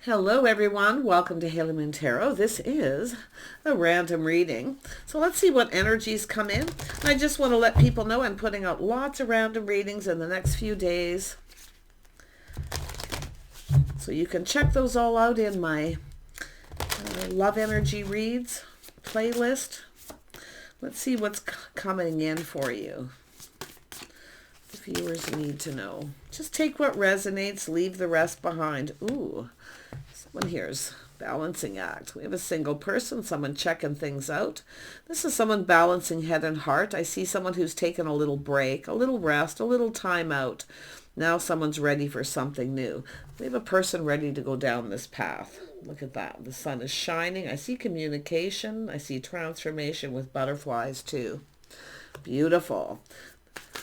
Hello everyone, welcome to Haley Moon Tarot. This is a random reading. So let's see what energies come in. I just want to let people know I'm putting out lots of random readings in the next few days. So you can check those all out in my Love Energy Reads playlist. Let's see what's coming in for you. The viewers need to know. Just take what resonates, leave the rest behind. Ooh. Someone here's balancing act. We have a single person, someone checking things out. This is someone balancing head and heart. I see someone who's taken a little break, a little rest, a little time out. Now someone's ready for something new. We have a person ready to go down this path. Look at that. The sun is shining. I see communication. I see transformation with butterflies too. Beautiful.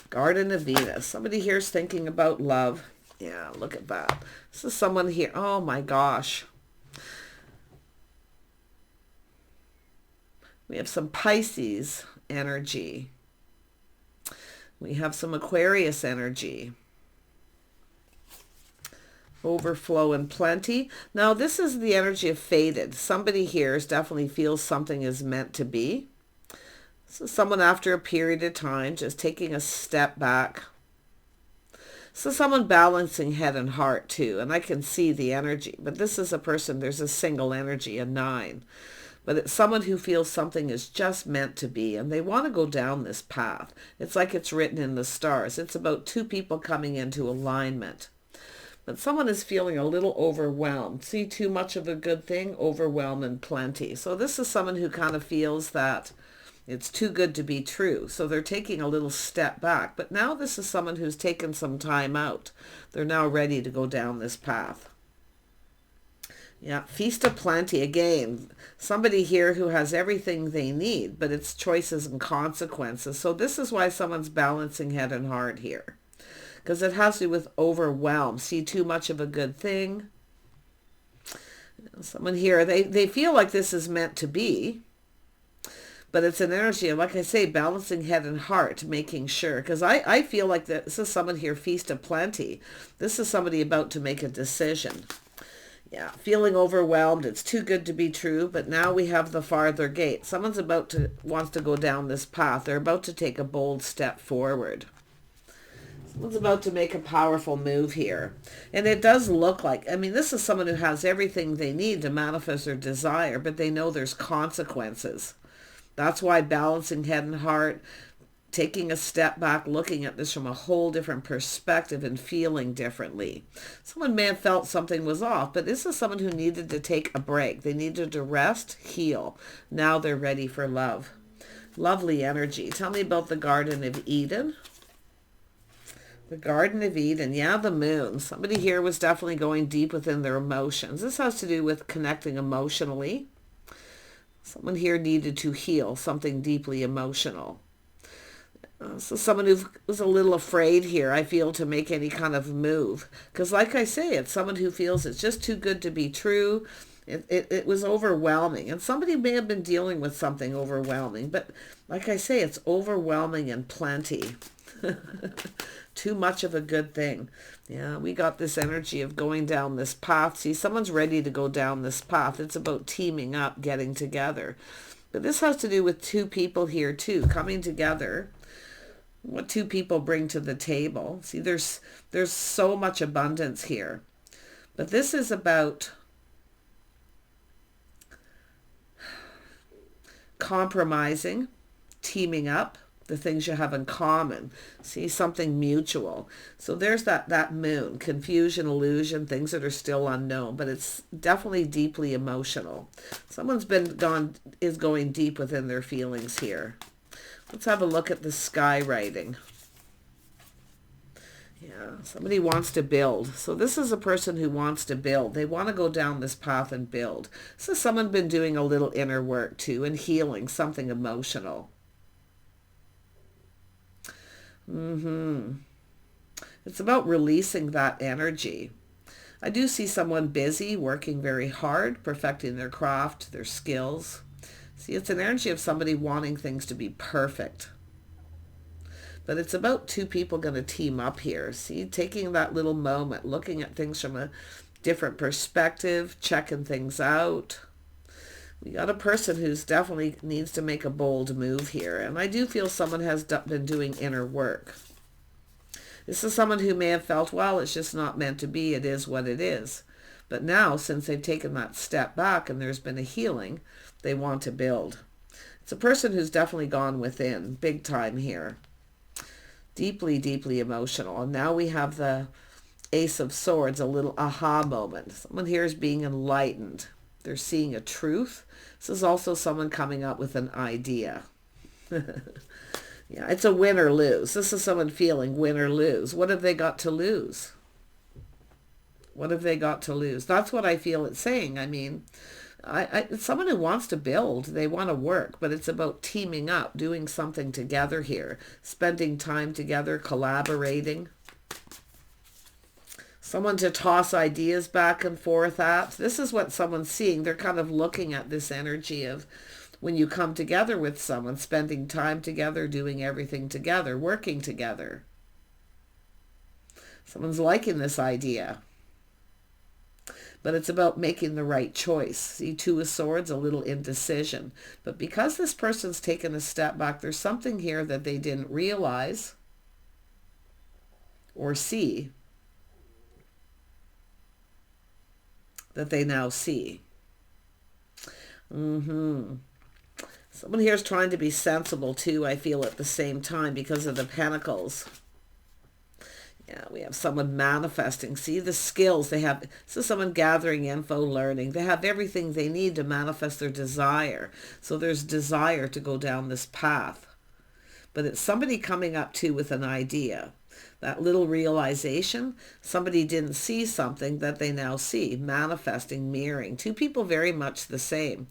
Garden of Venus. Somebody here's thinking about love. Yeah, look at that. This is someone here. Oh my gosh. We have some Pisces energy. We have some Aquarius energy. Overflow and plenty. Now this is the energy of fated. Somebody here definitely feels something is meant to be. This is someone after a period of time just taking a step back. So someone balancing head and heart too, and I can see the energy. But this is a person, there's a single energy, a 9. But it's someone who feels something is just meant to be, and they want to go down this path. It's like it's written in the stars. It's about two people coming into alignment. But someone is feeling a little overwhelmed. See, too much of a good thing, overwhelm and plenty. So this is someone who kind of feels that it's too good to be true. So they're taking a little step back. But now this is someone who's taken some time out. They're now ready to go down this path. Yeah, feast of plenty again. Somebody here who has everything they need, but it's choices and consequences. So this is why someone's balancing head and heart here. Because it has to do with overwhelm. See too much of a good thing. Someone here, they feel like this is meant to be. But it's an energy of, like I say, balancing head and heart, making sure. Because I feel like this is someone here, feast of plenty. This is somebody about to make a decision. Yeah, feeling overwhelmed. It's too good to be true. But now we have the farther gate. Someone's wants to go down this path. They're about to take a bold step forward. Someone's about to make a powerful move here. And it does look like, I mean, this is someone who has everything they need to manifest their desire. But they know there's consequences. That's why balancing head and heart, taking a step back, looking at this from a whole different perspective and feeling differently. Someone may have felt something was off, but this is someone who needed to take a break. They needed to rest, heal. Now they're ready for love. Lovely energy. Tell me about the Garden of Eden. The Garden of Eden, yeah, the moon. Somebody here was definitely going deep within their emotions. This has to do with connecting emotionally. Someone here needed to heal something deeply emotional. So someone who was a little afraid here, I feel, to make any kind of move. Because like I say, it's someone who feels it's just too good to be true. It was overwhelming. And somebody may have been dealing with something overwhelming. But like I say, it's overwhelming and plenty. Too much of a good thing. Yeah, we got this energy of going down this path. See, someone's ready to go down this path. It's about teaming up, getting together. But this has to do with two people here too, coming together. What two people bring to the table. See, there's so much abundance here. But this is about compromising, teaming up, the things you have in common. See, something mutual. So there's that moon, confusion, illusion, things that are still unknown, but it's definitely deeply emotional. Someone's is going deep within their feelings here. Let's have a look at the sky writing. Yeah, somebody wants to build. So this is a person who wants to build. They want to go down this path and build. So someone been doing a little inner work too and healing something emotional. It's about releasing that energy. I do see someone busy, working very hard, perfecting their craft, their skills. See, it's an energy of somebody wanting things to be perfect. But it's about two people going to team up here. See, taking that little moment, looking at things from a different perspective, checking things out. We got a person who's definitely needs to make a bold move here. And I do feel someone has been doing inner work. This is someone who may have felt, well, it's just not meant to be. It is what it is. But now, since they've taken that step back and there's been a healing, they want to build. It's a person who's definitely gone within, big time here. Deeply, deeply emotional. And now we have the Ace of Swords, a little aha moment. Someone here is being enlightened. They're seeing a truth. This is also someone coming up with an idea. Yeah, it's a win or lose. This is someone feeling win or lose. What have they got to lose? What have they got to lose? That's what I feel it's saying. I mean, it's someone who wants to build. They want to work, but it's about teaming up, doing something together here, spending time together, collaborating. Someone to toss ideas back and forth at. This is what someone's seeing. They're kind of looking at this energy of when you come together with someone, spending time together, doing everything together, working together. Someone's liking this idea. But it's about making the right choice. See, Two of Swords, a little indecision. But because this person's taken a step back, there's something here that they didn't realize or see that they now see. Someone here is trying to be sensible too, I feel, at the same time because of the Pentacles. Yeah, we have someone manifesting. See the skills they have. This is someone gathering info, learning. They have everything they need to manifest their desire. So there's desire to go down this path. But it's somebody coming up too with an idea. That little realization, somebody didn't see something that they now see, manifesting, mirroring. Two people very much the same.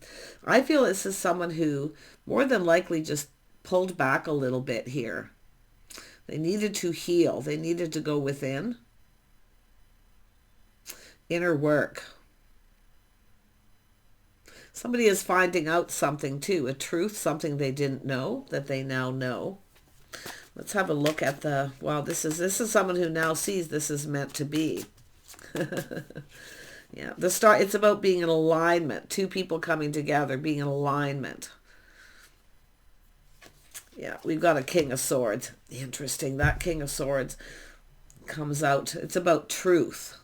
I feel this is someone who more than likely just pulled back a little bit here. They needed to heal. They needed to go within. Inner work. Somebody is finding out something too, a truth, something they didn't know that they now know. Let's have a look at the, wow, this is someone who now sees this is meant to be. Yeah, it's about being in alignment. Two people coming together, being in alignment. Yeah, we've got a King of Swords. Interesting. That King of Swords comes out. It's about truth,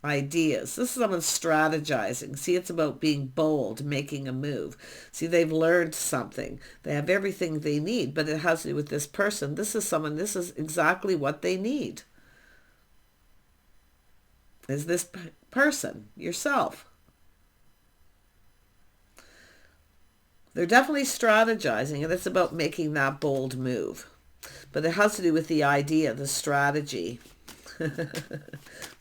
ideas. This is someone strategizing. See, it's about being bold, making a move. See, they've learned something. They have everything they need, but it has to do with this person. This is exactly what they need. Is this person, yourself. They're definitely strategizing, and it's about making that bold move. But it has to do with the idea, the strategy.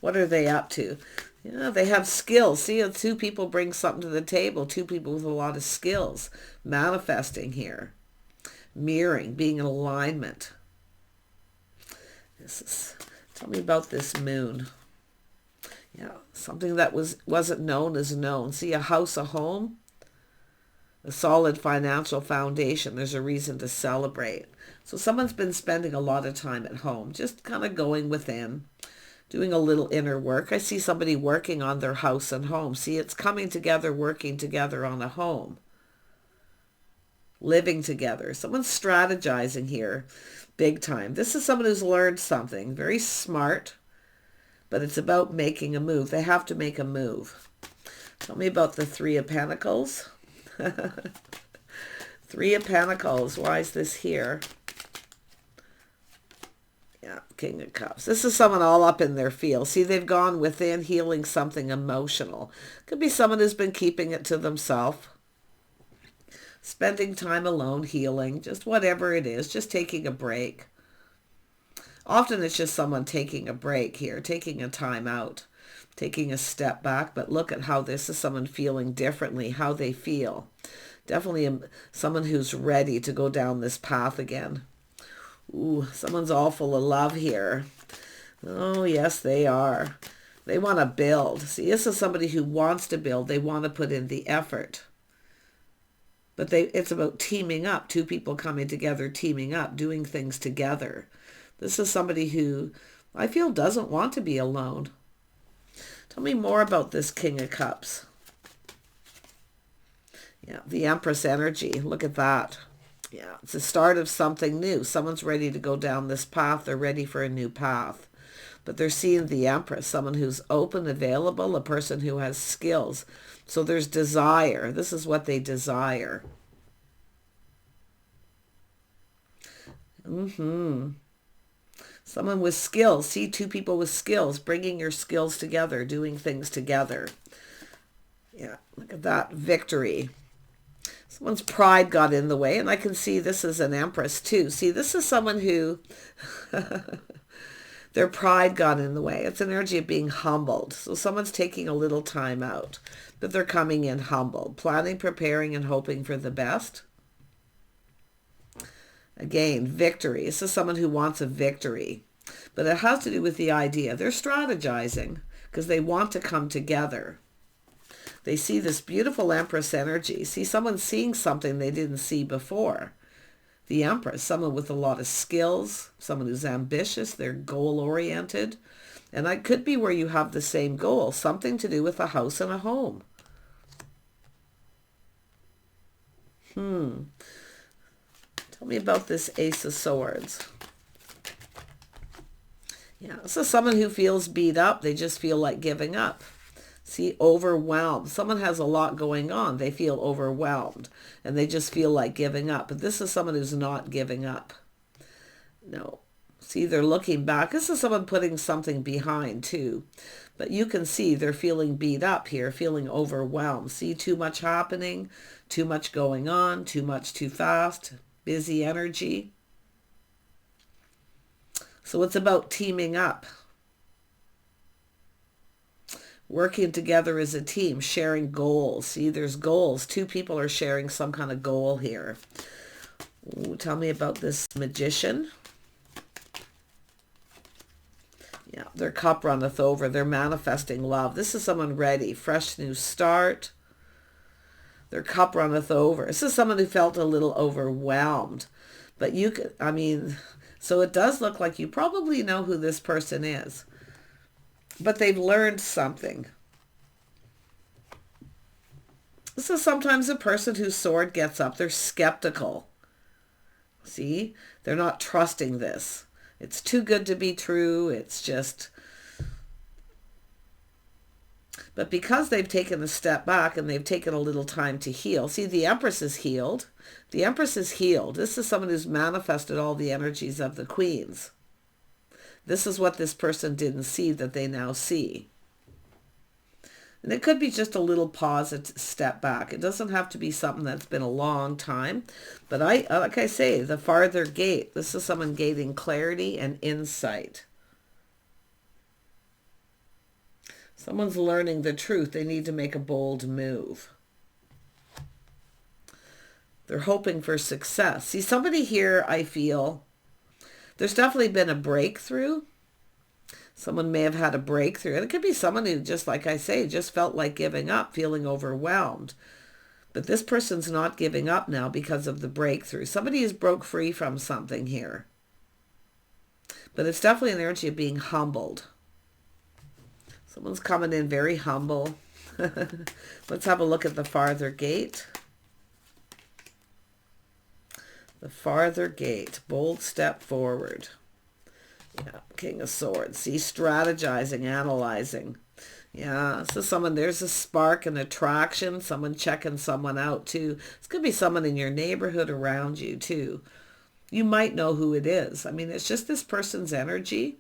What are they up to? Yeah, they have skills. See, two people bring something to the table. Two people with a lot of skills. Manifesting here. Mirroring, being in alignment. Tell me about this moon. Yeah, something that wasn't known is known. See, a house, a home. A solid financial foundation. There's a reason to celebrate. So someone's been spending a lot of time at home, just kind of going within, doing a little inner work. I see somebody working on their house and home. See, it's coming together, working together on a home. Living together. Someone's strategizing here, big time. This is someone who's learned something, very smart, but it's about making a move. They have to make a move. Tell me about the Three of Pentacles. Three of Pentacles. Why is this here? Yeah, King of Cups. This is someone all up in their field. See, they've gone within, healing something emotional. Could be someone who's been keeping it to themselves. Spending time alone, healing, just whatever it is, just taking a break. Often it's just someone taking a break here, taking a time out. Taking a step back, but look at how this is someone feeling differently, how they feel. Definitely someone who's ready to go down this path again. Ooh, someone's all full of love here. Oh, yes, they are. They want to build. See, this is somebody who wants to build. They want to put in the effort. But it's about teaming up. Two people coming together, teaming up, doing things together. This is somebody who I feel doesn't want to be alone. Tell me more about this King of Cups. Yeah, the Empress energy. Look at that. Yeah, it's the start of something new. Someone's ready to go down this path. They're ready for a new path. But they're seeing the Empress, someone who's open, available, a person who has skills. So there's desire. This is what they desire. Someone with skills. See, two people with skills, bringing your skills together, doing things together. Yeah, look at that. Victory. Someone's pride got in the way, and I can see this is an Empress too. See, this is someone who their pride got in the way. It's an energy of being humbled. So someone's taking a little time out, but they're coming in humbled, planning, preparing, and hoping for the best. Again, victory. This is someone who wants a victory, but it has to do with the idea. They're strategizing because they want to come together. They see this beautiful Empress energy. See, someone's seeing something they didn't see before. The Empress, someone with a lot of skills, someone who's ambitious, they're goal-oriented. And that could be where you have the same goal, something to do with a house and a home. Tell me about this Ace of Swords. Yeah, this is someone who feels beat up. They just feel like giving up. See, overwhelmed. Someone has a lot going on. They feel overwhelmed and they just feel like giving up. But this is someone who's not giving up. No. See, they're looking back. This is someone putting something behind too. But you can see they're feeling beat up here, feeling overwhelmed. See, too much happening, too much going on, too much too fast, busy energy. So it's about teaming up. Working together as a team, sharing goals. See, there's goals. Two people are sharing some kind of goal here. Ooh, tell me about this Magician. Yeah, their cup runneth over. They're manifesting love. This is someone ready. Fresh new start. Their cup runneth over. This is someone who felt a little overwhelmed. But you could, so it does look like you probably know who this person is. But they've learned something. This is sometimes a person whose sword gets up. They're skeptical. See? They're not trusting this. It's too good to be true. It's just... But because they've taken a step back and they've taken a little time to heal. See, the Empress is healed. The Empress is healed. This is someone who's manifested all the energies of the Queens. This is what this person didn't see that they now see. And it could be just a little pause, a step back. It doesn't have to be something that's been a long time. But like I say, the farther gate, this is someone gaining clarity and insight. Someone's learning the truth. They need to make a bold move. They're hoping for success. See, somebody here, I feel... There's definitely been a breakthrough. Someone may have had a breakthrough. And it could be someone who, just like I say, just felt like giving up, feeling overwhelmed. But this person's not giving up now because of the breakthrough. Somebody has broke free from something here. But it's definitely an energy of being humbled. Someone's coming in very humble. Let's have a look at the farther gate. The farther gate, bold step forward. Yeah, King of Swords. See, strategizing, analyzing. Yeah, so there's a spark and attraction. Someone checking someone out too. This could be someone in your neighborhood around you too. You might know who it is. It's just this person's energy.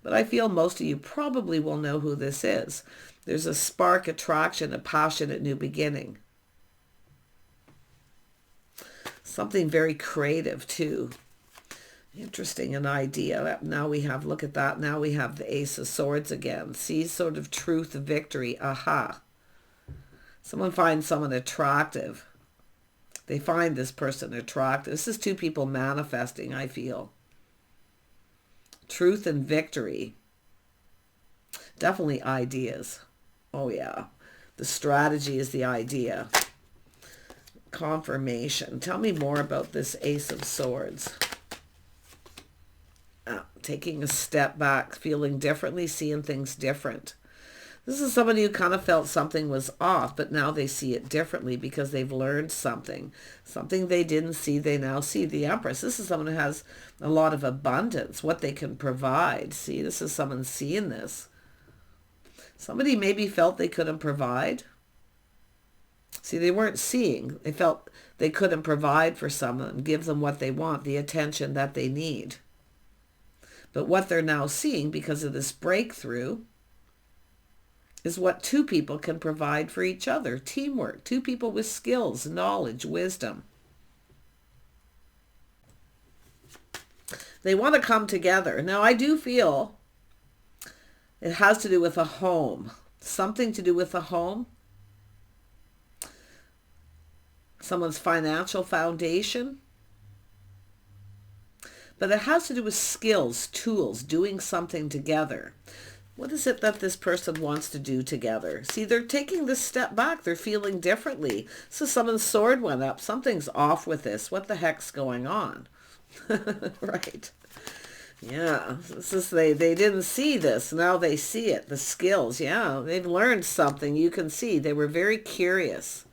But I feel most of you probably will know who this is. There's a spark, attraction, a passionate new beginning. Something very creative too. Interesting, an idea. Now we have, look at that. Now we have the Ace of Swords again. See, sort of truth, victory. Aha. Someone finds someone attractive. They find this person attractive. This is two people manifesting, I feel. Truth and victory. Definitely ideas. Oh yeah. The strategy is the idea. Confirmation. Tell me more about this Ace of Swords. Taking a step back, feeling differently, seeing things different. This is somebody who kind of felt something was off, but now they see it differently because they've learned something. Something they didn't see, they now see. The Empress, this is someone who has a lot of abundance, what they can provide. See, this is someone seeing this. Somebody maybe felt they couldn't provide. See, they weren't seeing. They felt they couldn't provide for someone, give them what they want, the attention that they need. But what they're now seeing because of this breakthrough is what two people can provide for each other. Teamwork. Two people with skills, knowledge, wisdom. They want to come together. Now, I do feel it has to do with a home. Something to do with a home. Someone's financial foundation. But it has to do with skills, tools, doing something together. What is it that this person wants to do together? See, they're taking this step back. They're feeling differently. So someone's sword went up. Something's off with this. What the heck's going on? Right. Yeah. This is, they didn't see this. Now they see it. The skills. Yeah. They've learned something. You can see. They were very curious.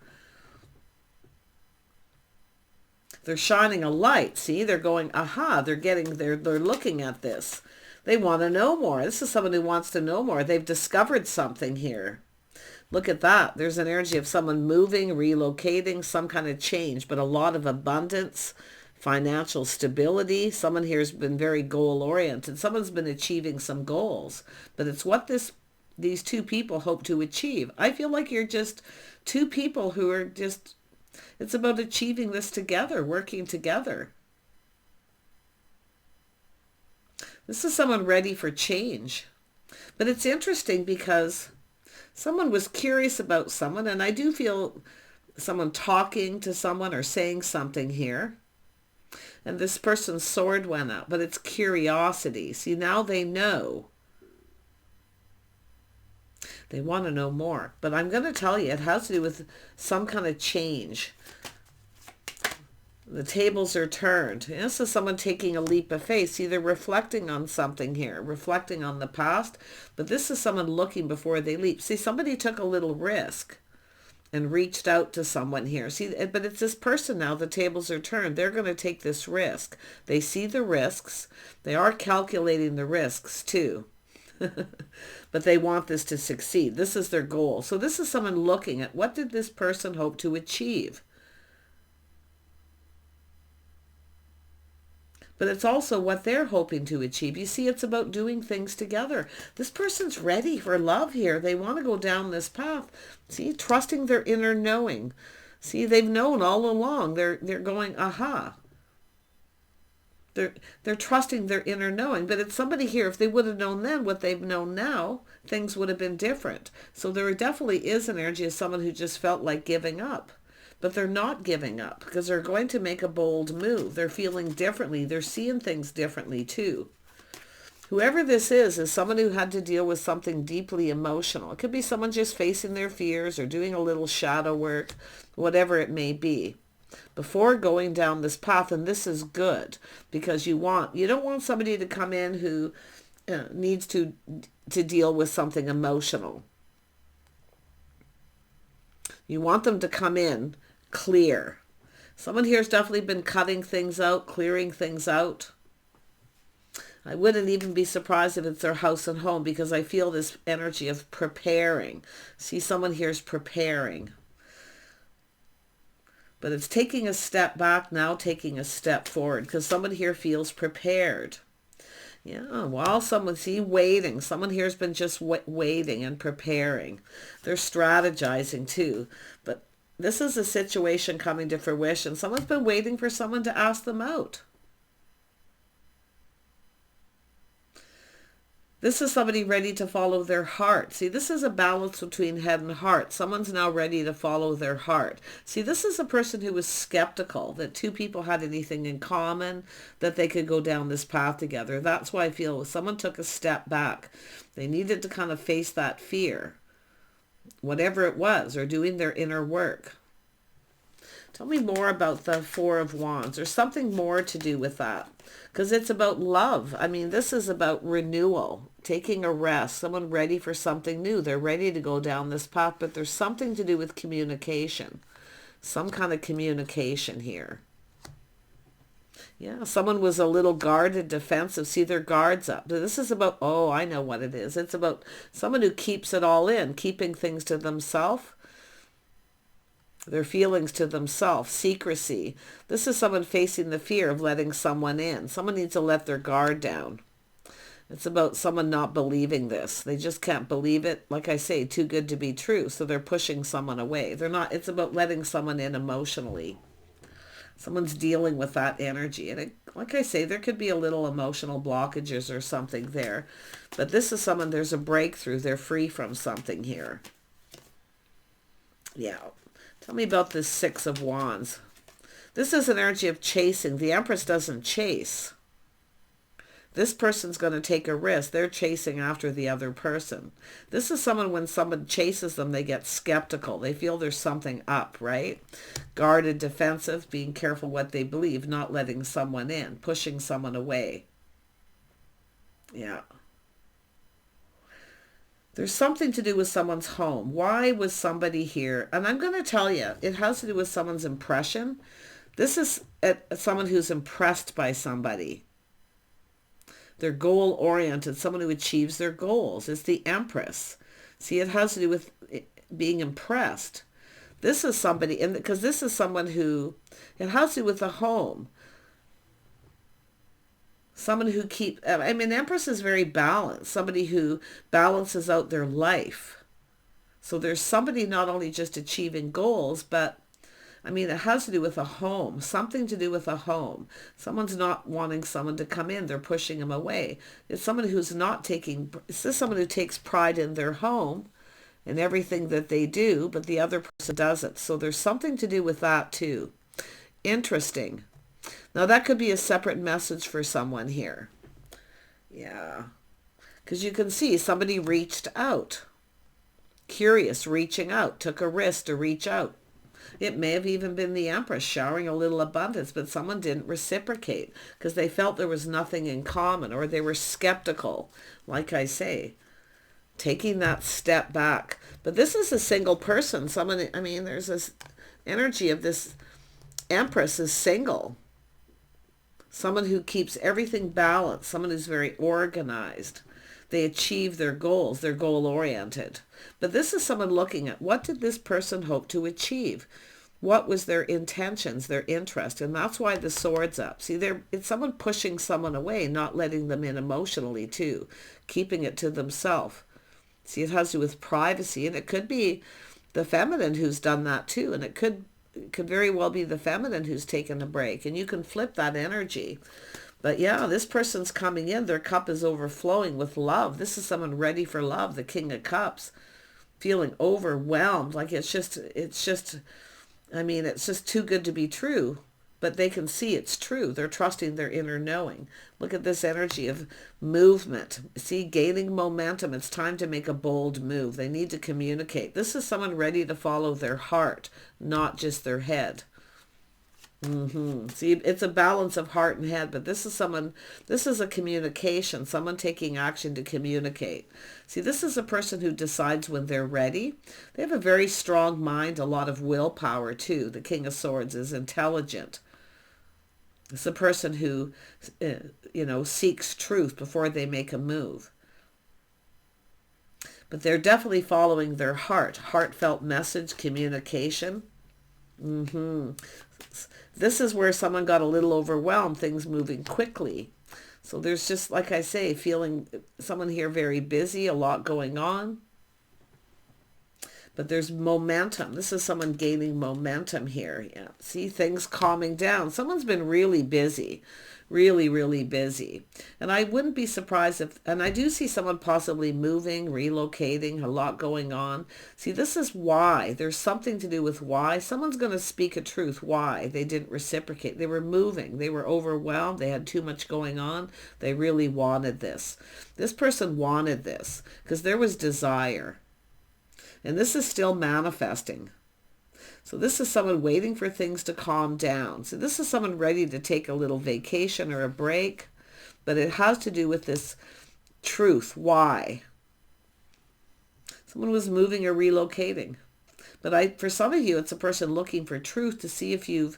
They're shining a light. See, they're going, aha, they're looking at this. They want to know more. This is someone who wants to know more. They've discovered something here. Look at that. There's an energy of someone moving, relocating, some kind of change, but a lot of abundance, financial stability. Someone here has been very goal-oriented. Someone's been achieving some goals, but it's what these two people hope to achieve. I feel like you're just two people who are just, it's about achieving this together, working together. This is someone ready for change. But it's interesting because someone was curious about someone, and I do feel someone talking to someone or saying something here. And this person's sword went up, but it's curiosity. See, now they know. They want to know more. But I'm going to tell you, it has to do with some kind of change. The tables are turned. This is someone taking a leap of faith. See, they're reflecting on something here, reflecting on the past. But this is someone looking before they leap. See, somebody took a little risk and reached out to someone here. See, but it's this person now. The tables are turned. They're going to take this risk. They see the risks. They are calculating the risks too. But they want this to succeed. This is their goal. So this is someone looking at what did this person hope to achieve? But it's also what they're hoping to achieve. You see, it's about doing things together. This person's ready for love here. They want to go down this path. See, trusting their inner knowing. See, they've known all along. They're going, aha. They're trusting their inner knowing. But it's somebody here, if they would have known then what they've known now, things would have been different. So there definitely is an energy of someone who just felt like giving up. But they're not giving up because they're going to make a bold move. They're feeling differently. They're seeing things differently too. Whoever this is someone who had to deal with something deeply emotional. It could be someone just facing their fears or doing a little shadow work, whatever it may be, before going down this path. And this is good because you don't want somebody to come in who needs to deal with something emotional. You want them to come in clear. Someone here has definitely been cutting things out, clearing things out. I wouldn't even be surprised if it's their house and home because I feel this energy of preparing. See, someone here is preparing. But it's taking a step back now, taking a step forward because someone here feels prepared. Yeah, while someone, see, waiting. Someone here has been just waiting and preparing. They're strategizing too. But this is a situation coming to fruition. Someone's been waiting for someone to ask them out. This is somebody ready to follow their heart. See, this is a balance between head and heart. Someone's now ready to follow their heart. See, this is a person who was skeptical that two people had anything in common, that they could go down this path together. That's why I feel someone took a step back. They needed to kind of face that fear, whatever it was, or doing their inner work. Tell me more about the Four of Wands. There's something more to do with that. Because it's about love. I mean, this is about renewal, taking a rest, someone ready for something new. They're ready to go down this path, but there's something to do with communication. Some kind of communication here. Yeah, someone was a little guarded, defensive. See, their guards up. This is about, oh, I know what it is. It's about someone who keeps it all in, keeping things to themselves, their feelings to themselves, secrecy. This is someone facing the fear of letting someone in. Someone needs to let their guard down. It's about someone not believing this. They just can't believe it. Like I say, too good to be true. So they're pushing someone away. They're not, it's about letting someone in emotionally. Someone's dealing with that energy. And like I say, there could be a little emotional blockages or something there. But this is someone, there's a breakthrough. They're free from something here. Yeah. Tell me about this Six of Wands. This is an energy of chasing. The Empress doesn't chase. This person's going to take a risk. They're chasing after the other person. This is someone, when someone chases them, they get skeptical. They feel there's something up, right? Guarded, defensive, being careful what they believe, not letting someone in, pushing someone away. Yeah. There's something to do with someone's home. Why was somebody here? And I'm going to tell you, it has to do with someone's impression. This is someone who's impressed by somebody. They're goal-oriented, someone who achieves their goals. It's the Empress. See, it has to do with being impressed. This is somebody, and because this is someone who, it has to do with the home. Someone who Empress is very balanced. Somebody who balances out their life. So there's somebody not only just achieving goals, but it has to do with a home, something to do with a home. Someone's not wanting someone to come in. They're pushing them away. It's someone who's not taking, it's just someone who takes pride in their home and everything that they do, but the other person doesn't. So there's something to do with that too. Interesting. Now that could be a separate message for someone here. Yeah. Because you can see somebody reached out. Curious, reaching out, took a risk to reach out. It may have even been the Empress showering a little abundance, but someone didn't reciprocate because they felt there was nothing in common, or they were skeptical, like I say, taking that step back. But this is a single person. Someone, there's this energy of this Empress is single. Someone who keeps everything balanced, someone who's very organized. They achieve their goals. They're goal-oriented. But this is someone looking at, what did this person hope to achieve? What was their intentions, their interest? And that's why the sword's up. See, it's someone pushing someone away, not letting them in emotionally too, keeping it to themselves. See, it has to do with privacy, and it could be the feminine who's done that too, and it could very well be the feminine who's taken a break, and you can flip that energy. But yeah, this person's coming in. Their cup is overflowing with love. This is someone ready for love, the King of Cups, feeling overwhelmed. Like it's just too good to be true. But they can see it's true. They're trusting their inner knowing. Look at this energy of movement. See, gaining momentum. It's time to make a bold move. They need to communicate. This is someone ready to follow their heart, not just their head. See, it's a balance of heart and head, but this is a communication, someone taking action to communicate. See, this is a person who decides when they're ready. They have a very strong mind, a lot of willpower too. The King of Swords is intelligent. It's a person who, seeks truth before they make a move. But they're definitely following their heart, heartfelt message, communication. This is where someone got a little overwhelmed, things moving quickly. So there's just, like I say, feeling someone here very busy, a lot going on. But there's momentum. This is someone gaining momentum here. Yeah. See, things calming down. Someone's been really busy. Really, really busy. And I wouldn't be surprised and I do see someone possibly moving, relocating, a lot going on. See, this is why. There's something to do with why. Someone's going to speak a truth why they didn't reciprocate. They were moving. They were overwhelmed. They had too much going on. They really wanted this. This person wanted this because there was desire. And this is still manifesting. So this is someone waiting for things to calm down. So this is someone ready to take a little vacation or a break, but it has to do with this truth. Why? Someone was moving or relocating. But for some of you, it's a person looking for truth to see if you've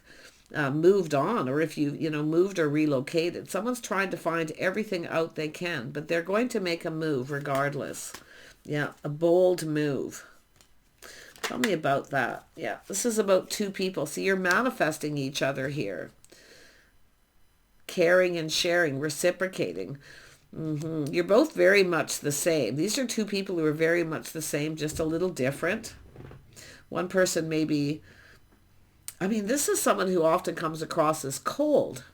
moved on, or if you moved or relocated. Someone's trying to find everything out they can, but they're going to make a move regardless. Yeah, a bold move. Tell me about that. Yeah, this is about two people. See, you're manifesting each other here. Caring and sharing, reciprocating. You're both very much the same. These are two people who are very much the same, just a little different. One person maybe, this is someone who often comes across as cold,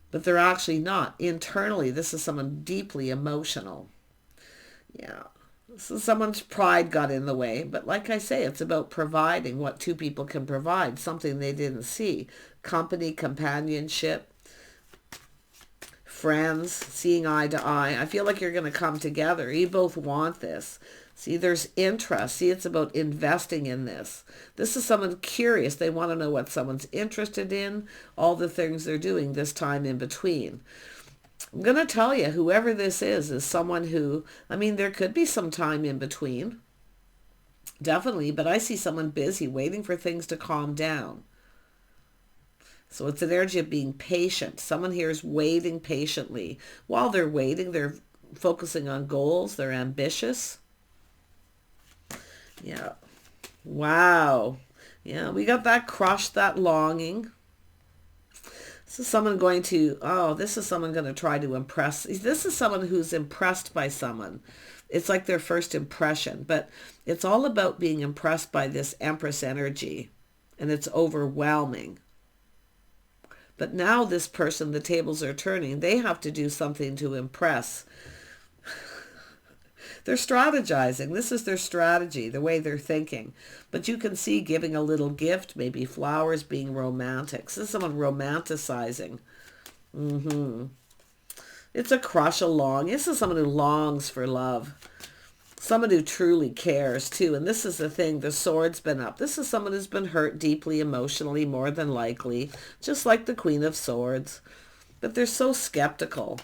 but they're actually not. Internally, this is someone deeply emotional. Yeah. So someone's pride got in the way, but like I say, it's about providing what two people can provide, something they didn't see. Company, companionship, friends, seeing eye to eye. I feel like you're going to come together. You both want this. See, there's interest. See, it's about investing in this. This is someone curious. They want to know what someone's interested in, all the things they're doing this time in between. I'm going to tell you, whoever this is someone who, there could be some time in between. Definitely, but I see someone busy, waiting for things to calm down. So it's an energy of being patient. Someone here is waiting patiently. While they're waiting, they're focusing on goals. They're ambitious. Yeah. Wow. Yeah, we got that crush, that longing. This is someone going to try to impress. This is someone who's impressed by someone. It's like their first impression, but it's all about being impressed by this Empress energy, and it's overwhelming. But now this person, the tables are turning. They have to do something to impress. They're strategizing. This is their strategy, the way they're thinking. But you can see giving a little gift, maybe flowers, being romantic. This is someone romanticizing. It's a crush along. This is someone who longs for love. Someone who truly cares too. And this is the thing, the sword's been up. This is someone who's been hurt deeply emotionally, more than likely, just like the Queen of Swords. But they're so skeptical.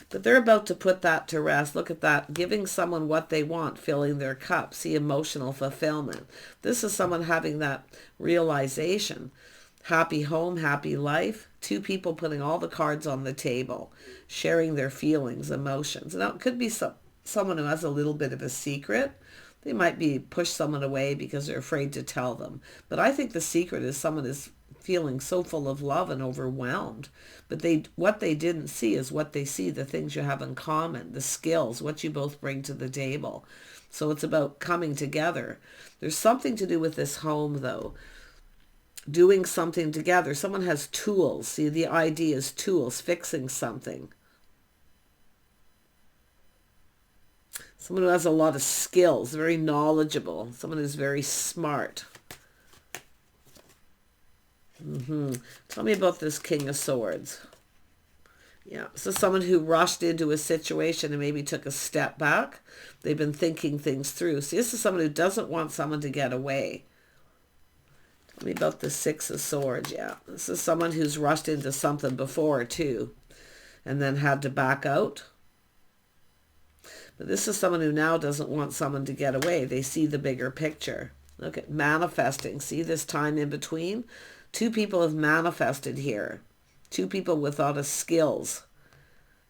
But they're about to put that to rest. Look at that. Giving someone what they want, filling their cup. See, emotional fulfillment. This is someone having that realization. Happy home, happy life. Two people putting all the cards on the table, sharing their feelings, emotions. Now, it could be someone who has a little bit of a secret. They might be push someone away because they're afraid to tell them. But I think the secret is someone is feeling so full of love and overwhelmed. But what they didn't see is what they see, the things you have in common, the skills, what you both bring to the table. So it's about coming together. There's something to do with this home, though. Doing something together. Someone has tools. See, the idea is tools, fixing something. Someone who has a lot of skills, very knowledgeable. Someone who's very smart. Tell me about this King of Swords. Yeah, so someone who rushed into a situation and maybe took a step back. They've been thinking things through. See, this is someone who doesn't want someone to get away. Tell me about the Six of Swords. Yeah, this is someone who's rushed into something before too, and then had to back out. But this is someone who now doesn't want someone to get away. They see the bigger picture. Look at manifesting. See this time in between? Two people have manifested here. Two people with a lot of skills.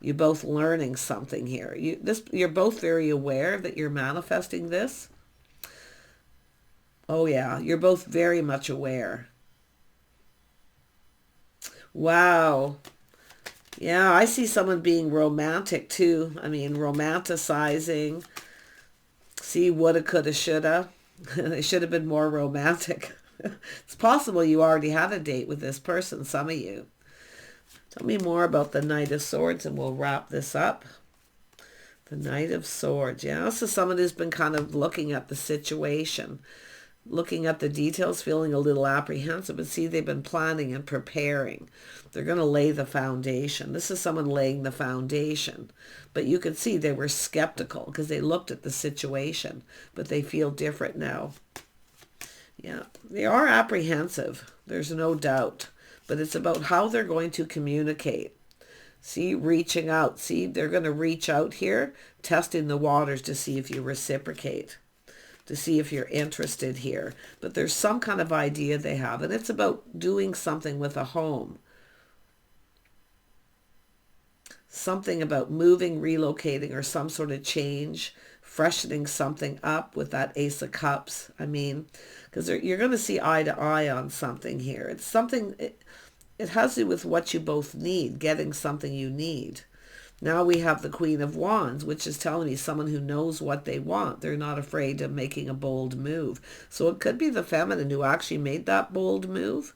You're both learning something here. You're both very aware that you're manifesting this. Oh yeah, you're both very much aware. Wow. Yeah, I see someone being romantic too. Romanticizing. See, woulda, coulda, shoulda. They should have been more romantic. It's possible you already had a date with this person, some of you. Tell me more about the Knight of Swords and we'll wrap this up. The Knight of Swords. Yeah, this is someone who's been kind of looking at the situation, looking at the details, feeling a little apprehensive. But see, they've been planning and preparing. They're going to lay the foundation. This is someone laying the foundation. But you can see they were skeptical because they looked at the situation, but they feel different now. Yeah, they are apprehensive. There's no doubt. But it's about how they're going to communicate. See, reaching out. See, they're going to reach out here, testing the waters to see if you reciprocate, to see if you're interested here. But there's some kind of idea they have, and it's about doing something with a home. Something about moving, relocating, or some sort of change, freshening something up with that Ace of Cups. I mean, because you're going to see eye to eye on something here. It's something, it has to do with what you both need, getting something you need. Now we have the Queen of Wands, which is telling me someone who knows what they want. They're not afraid of making a bold move. So it could be the feminine who actually made that bold move.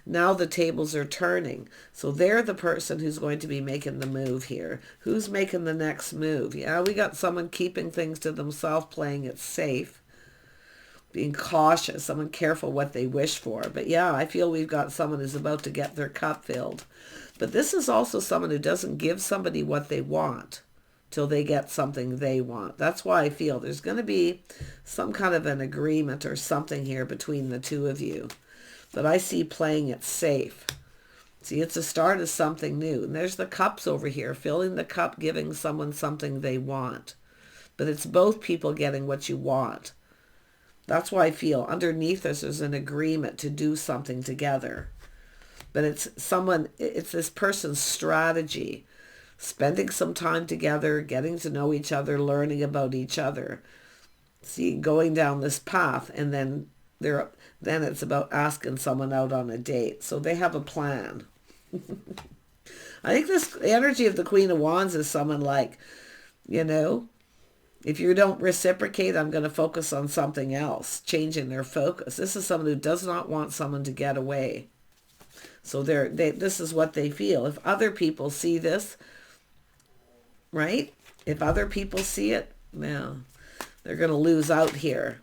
Now the tables are turning. So they're the person who's going to be making the move here. Who's making the next move? Yeah, we got someone keeping things to themselves, playing it safe, being cautious, someone careful what they wish for. But yeah, I feel we've got someone who's about to get their cup filled. But this is also someone who doesn't give somebody what they want till they get something they want. That's why I feel there's going to be some kind of an agreement or something here between the two of you. But I see playing it safe. See, it's a start of something new. And there's the cups over here, filling the cup, giving someone something they want. But it's both people getting what you want. That's why I feel underneath us there's an agreement to do something together. But it's this person's strategy, spending some time together, getting to know each other, learning about each other. See, going down this path, and then it's about asking someone out on a date. So they have a plan. I think this energy of the Queen of Wands is someone like, if you don't reciprocate, I'm going to focus on something else, changing their focus. This is someone who does not want someone to get away. So this is what they feel. If other people see this, right? If other people see it, now they're going to lose out here.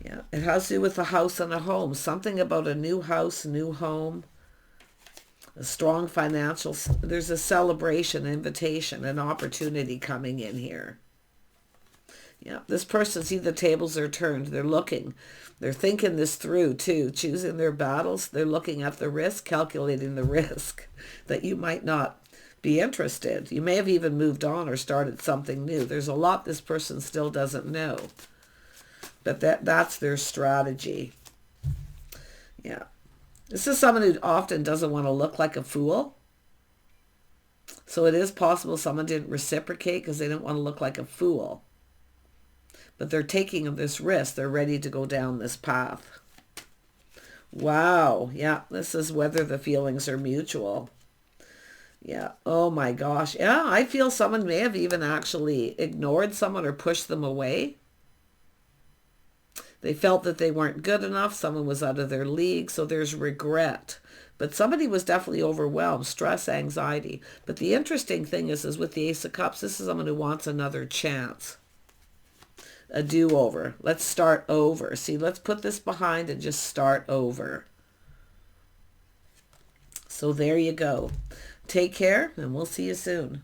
Yeah, it has to do with a house and a home. Something about a new house, new home, a strong financial, there's a celebration, invitation, an opportunity coming in here. Yeah, this person, see the tables are turned. They're looking. They're thinking this through too, choosing their battles. They're looking at the risk, calculating the risk that you might not be interested. You may have even moved on or started something new. There's a lot this person still doesn't know. But that's their strategy. Yeah. This is someone who often doesn't want to look like a fool. So it is possible someone didn't reciprocate because they didn't want to look like a fool. But they're taking this risk. They're ready to go down this path. Wow. Yeah, this is whether the feelings are mutual. Yeah. Oh my gosh. Yeah, I feel someone may have even actually ignored someone or pushed them away. They felt that they weren't good enough. Someone was out of their league. So there's regret. But somebody was definitely overwhelmed, stress, anxiety. But the interesting thing is with the Ace of Cups, this is someone who wants another chance. A do-over. Let's start over. See, let's put this behind and just start over. So there you go. Take care, and we'll see you soon.